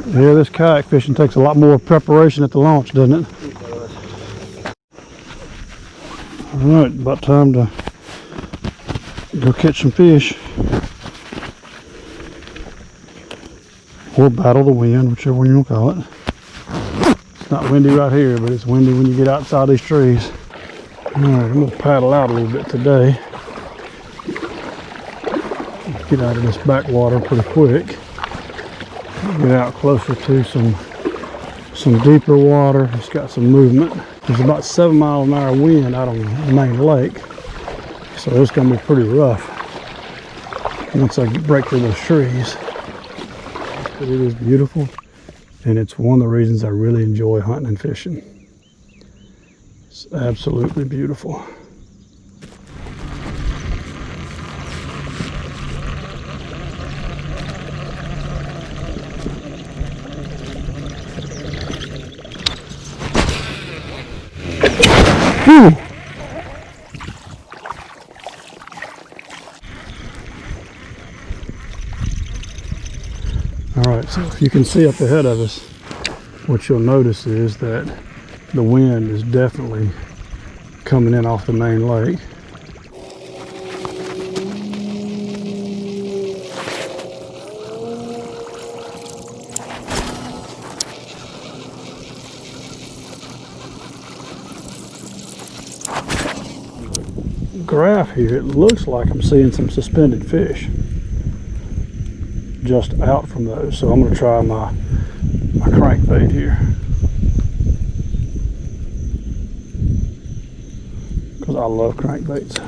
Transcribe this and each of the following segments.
Yeah, this kayak fishing takes a lot more preparation at the launch, doesn't it? It does. Alright, about time to go catch some fish. Or battle the wind, whichever one you want to call it. It's not windy right here, but it's windy when you get outside these trees. Alright, I'm going to paddle out a little bit today. Get out of this backwater pretty quick. Get out closer to some deeper water. It's got some movement. There's about 7 mile an hour wind out on the main lake, so it's going to be pretty rough once I break through those trees. But it is beautiful, and it's one of the reasons I really enjoy hunting and fishing. It's absolutely beautiful. Whew. All right, so if you can see up ahead of us, what you'll notice is that the wind is definitely coming in off the main lake. Graph here, it looks like I'm seeing some suspended fish just out from those, so I'm going to try my crankbait here, because I love crankbaits.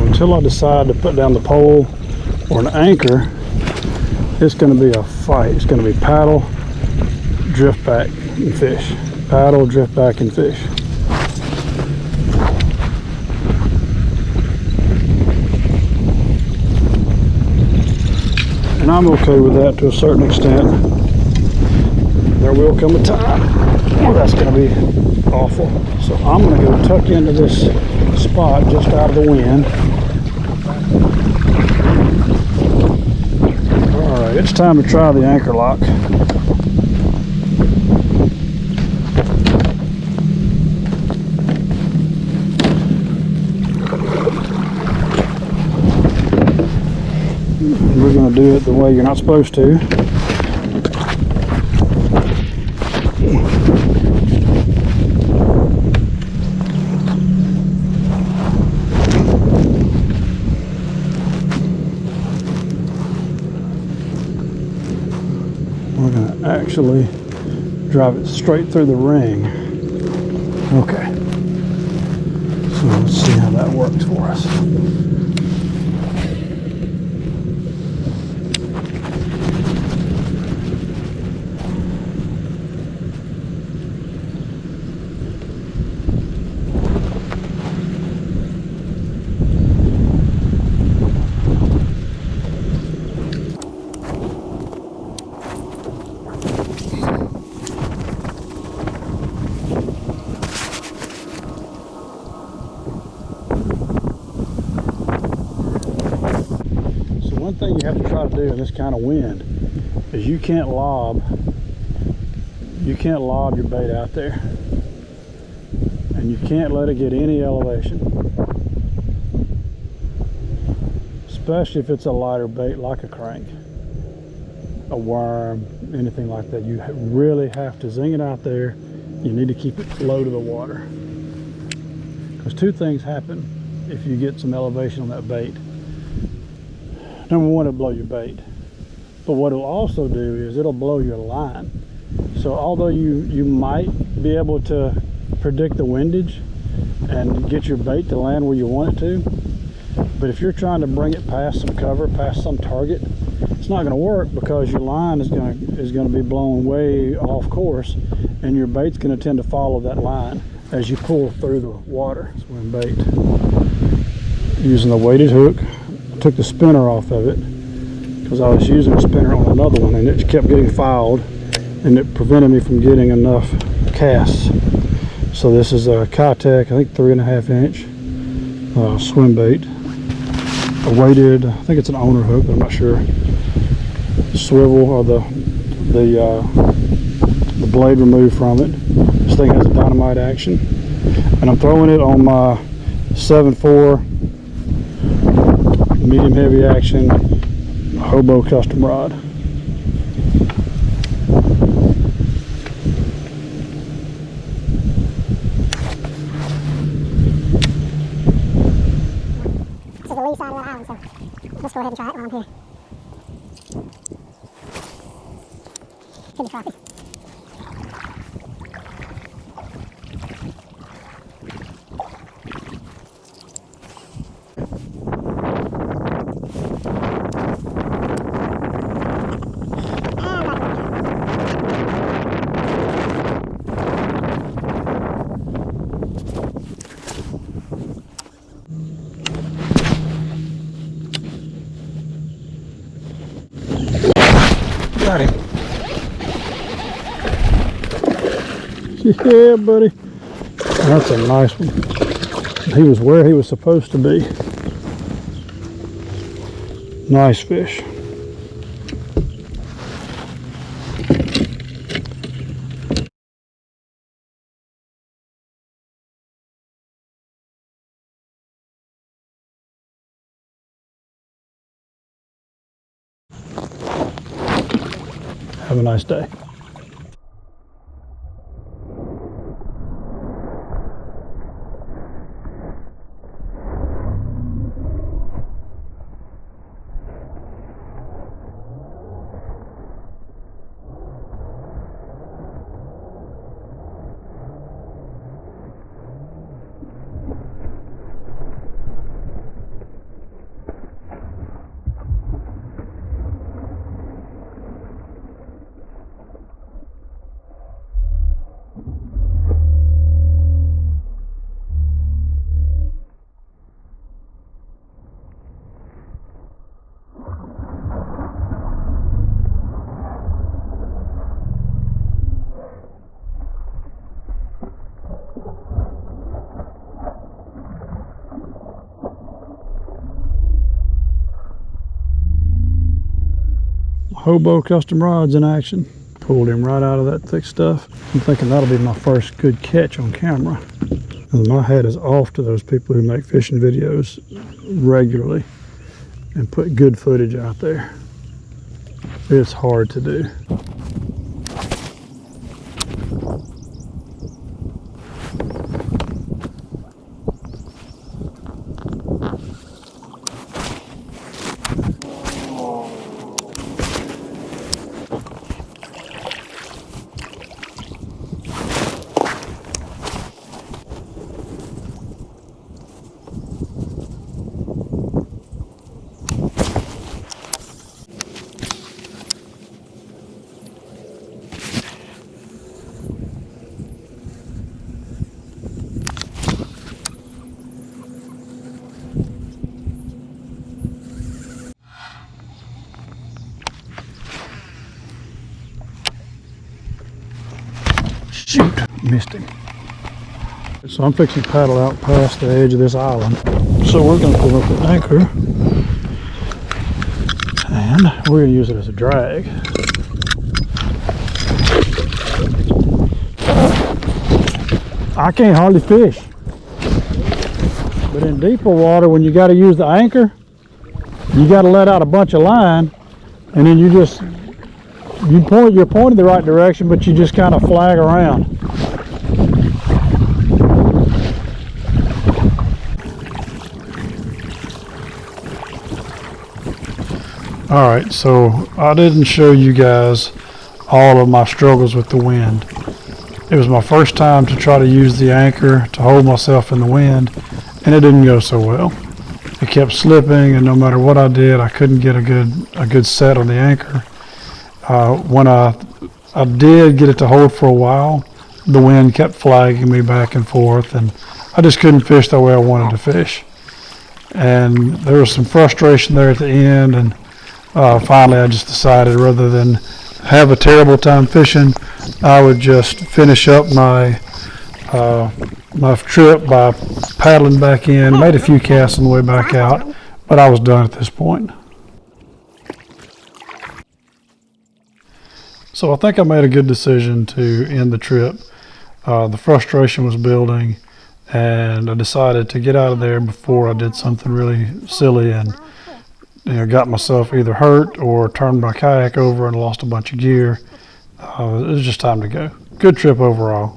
Until I decide to put down the pole or an anchor, it's going to be a fight. It's going to be paddle, drift back, and fish. Paddle, drift back, and fish. And I'm okay with that to a certain extent. There will come a time where that's going to be awful. So I'm going to go tuck into this spot just out of the wind. Alright, it's time to try the anchor lock. We're going to do it the way you're not supposed to. We're going to actually drive it straight through the ring. Okay. So let's see how that works for us. One thing you have to try to do in this kind of wind is you can't lob your bait out there, and you can't let it get any elevation, especially if it's a lighter bait like a crank, a worm, anything like that. You really have to zing it out there. You need to keep it low to the water, because two things happen if you get some elevation on that bait. Number one, it'll blow your bait, but what it'll also do is it'll blow your line. So although you might be able to predict the windage and get your bait to land where you want it to, but if you're trying to bring it past some cover, past some target, it's not going to work, because your line is going to be blown way off course, and your bait's going to tend to follow that line. as you pull through the water, swim bait. Using the weighted hook, I took the spinner off of it because I was using a spinner on another one and it kept getting fouled and it prevented me from getting enough casts. So this is a Kayak, I think 3.5 inch swim bait. A weighted, I think it's an owner hook, but I'm not sure. Swivel or the blade removed from it. This thing has a dynamite action, and I'm throwing it on my 7.4 medium heavy action Hobo custom rod. This is the lee side of that island, so let's go ahead and try it while I'm here. Should be crappie. Got him. Yeah, buddy. That's a nice one. He was where he was supposed to be. Nice fish. Have a nice day. Hobo custom rods in action. Pulled him right out of that thick stuff. I'm thinking that'll be my first good catch on camera. And my hat is off to those people who make fishing videos regularly and put good footage out there. It's hard to do. Shoot, missed him. So I'm fixing to paddle out past the edge of this island. So we're going to pull up the anchor and we're going to use it as a drag. I can't hardly fish. But in deeper water, when you got to use the anchor, you got to let out a bunch of line, and then you're pointing the right direction, but you just kind of flag around. All right, so I didn't show you guys all of my struggles with the wind. It was my first time to try to use the anchor to hold myself in the wind, and it didn't go so well. It kept slipping, and no matter what I did, I couldn't get a good set on the anchor. When I did get it to hold for a while, the wind kept flagging me back and forth, and I just couldn't fish the way I wanted to fish. And there was some frustration there at the end, and finally I just decided rather than have a terrible time fishing, I would just finish up my my trip by paddling back in, made a few casts on the way back out, but I was done at this point. So I think I made a good decision to end the trip. The frustration was building, and I decided to get out of there before I did something really silly and got myself either hurt or turned my kayak over and lost a bunch of gear. It was just time to go. Good trip overall.